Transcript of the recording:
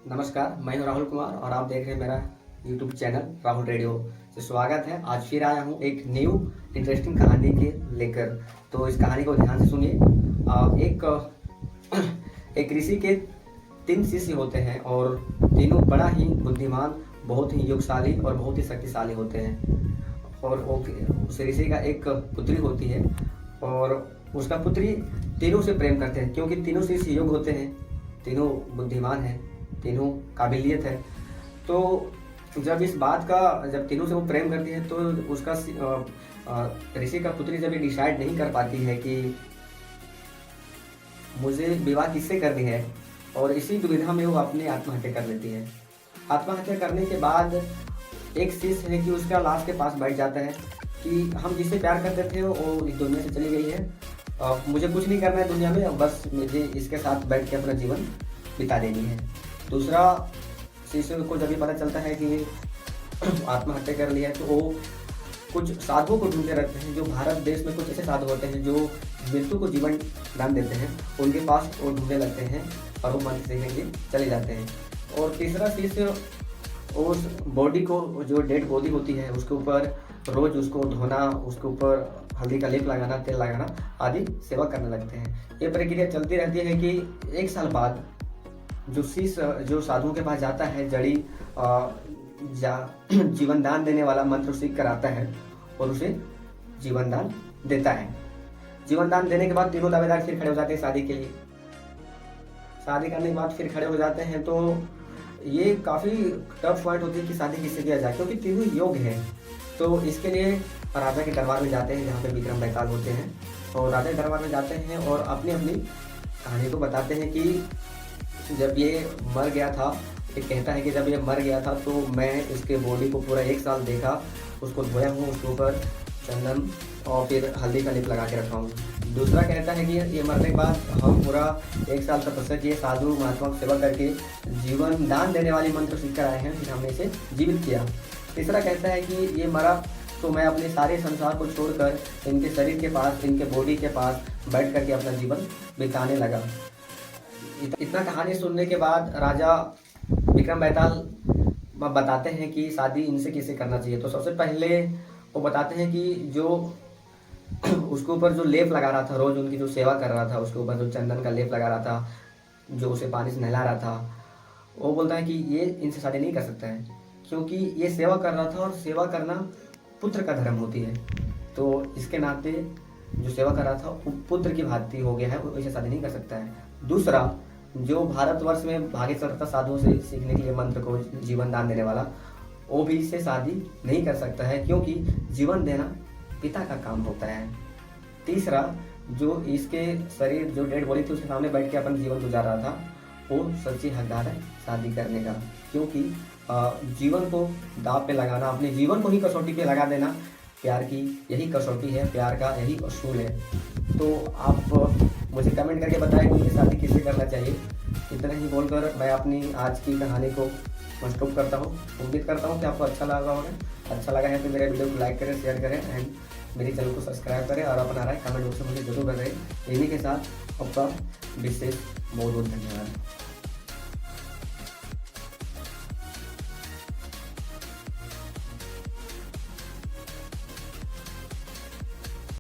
नमस्कार, मैं हूं राहुल कुमार और आप देख रहे हैं मेरा यूट्यूब चैनल राहुल रेडियो से। स्वागत है। आज फिर आया हूं एक न्यू इंटरेस्टिंग कहानी के लेकर। तो इस कहानी को ध्यान से सुनिए। एक ऋषि के 3 शिष्य होते हैं और तीनों बड़ा ही बुद्धिमान, बहुत ही योगशाली और बहुत ही शक्तिशाली होते हैं। और उस ऋषि का एक पुत्री होती है और उसका पुत्री तीनों से प्रेम करते हैं, क्योंकि तीनों शिष्य योग होते हैं, तीनों बुद्धिमान हैं, तीनों काबिलियत है। तो जब तीनों से वो प्रेम करती है तो उसका ऋषि का पुत्री जब ये डिसाइड नहीं कर पाती है कि मुझे विवाह किससे करनी है, और इसी दुविधा में वो अपनी आत्महत्या कर लेती है। आत्महत्या करने के बाद एक शिष्य है कि उसका लाश के पास बैठ जाता है कि हम जिससे प्यार करते थे वो इस दुनिया से चली गई है, मुझे कुछ नहीं करना है दुनिया में, बस मुझे इसके साथ बैठ के अपना जीवन बिता देनी है। दूसरा शिष्य को जब ये पता चलता है कि आत्महत्या कर लिया है तो वो कुछ साधुओं को ढूंढते रहते हैं। जो भारत देश में कुछ ऐसे साधु होते हैं जो मृत्यु को जीवन दान देते हैं, उनके पास वो ढूंढने लगते हैं और वो मंत्र सीखने के लिए चले जाते हैं। और तीसरा शिष्य उस बॉडी को, जो डेड बॉडी होती है, उसके ऊपर रोज उसको धोना, उसके ऊपर हल्दी का लेप लगाना, तेल लगाना आदि सेवा करने लगते हैं। ये प्रक्रिया चलती रहती है कि 1 साल बाद जो शिष्य जो साधुओं के पास जाता है, जीवन दान देने वाला मंत्र सीख कर आता है और उसे जीवन दान देता है। जीवन दान देने के बाद तीनों दावेदार फिर खड़े हो जाते हैं शादी के लिए। शादी करने के बाद फिर खड़े हो जाते हैं तो ये काफ़ी टफ पॉइंट होती है कि शादी किससे किया जाए, क्योंकि तीनों योग हैं। तो इसके लिए राजा के दरबार में जाते हैं, जहाँ पे विक्रम बेताल होते हैं, और राजा के दरबार में जाते हैं और अपनी अपनी कहानी को बताते हैं कि जब ये मर गया था, ये कहता है कि जब ये मर गया था तो मैं इसके बॉडी को पूरा 1 साल देखा, उसको धोया हूँ, उसके ऊपर चंदन और फिर हल्दी का लेप लगा के रखा हूँ। दूसरा कहता है कि ये मरने के बाद हम पूरा 1 साल तपस्या किए, साधु महात्मा की सेवा करके जीवन दान देने वाली मंत्र सीख कर आए हैं, फिर हमने इसे जीवित किया। तीसरा कहता है कि ये मरा तो मैं अपने सारे संसार को छोड़कर इनके शरीर के पास, इनके बॉडी के पास बैठ करके अपना जीवन बिताने लगा। इतना कहानी सुनने के बाद राजा विक्रम बेताल बताते हैं कि शादी इनसे किसे करना चाहिए। तो सबसे पहले वो बताते हैं कि जो उसके ऊपर जो लेप लगा रहा था, रोज उनकी जो सेवा कर रहा था, उसके ऊपर जो चंदन का लेप लगा रहा था, जो उसे पानी से नहला रहा था, वो बोलता है कि ये इनसे शादी नहीं कर सकता है, क्योंकि ये सेवा कर रहा था और सेवा करना पुत्र का धर्म होती है। तो इसके नाते जो सेवा कर रहा था वो पुत्र की भांति हो गया है, वो इसे शादी नहीं कर सकता है। दूसरा, जो भारतवर्ष में भागे चल रहा था साधुओं से सीखने के लिए मंत्र को, जीवन दान देने वाला, वो भी इससे शादी नहीं कर सकता है, क्योंकि जीवन देना पिता का काम होता है। तीसरा, जो इसके शरीर, जो डेड बॉडी थी, उसके सामने बैठ के अपन जीवन गुजार रहा था, वो सच्ची हकदार है शादी करने का, क्योंकि जीवन को दांव पे लगाना, अपने जीवन को ही कसौटी पे लगा देना, प्यार की यही कसौटी है, प्यार का यही असूल है। तो आप मुझे कमेंट करके बताएं कि मुझे शादी किससे करना चाहिए। इतना ही बोलकर मैं अपनी आज की कहानी को स्टॉप करता हूँ। उम्मीद करता हूँ कि आपको अच्छा लगा होगा। अच्छा लगा है तो मेरे वीडियो को लाइक करें, शेयर करें एंड मेरे चैनल को सब्सक्राइब करें, और अपना राय कमेंट बॉक्स में मुझे जरूर बताएं। इन्हीं के साथ आपका विशेष बहुत बहुत धन्यवाद।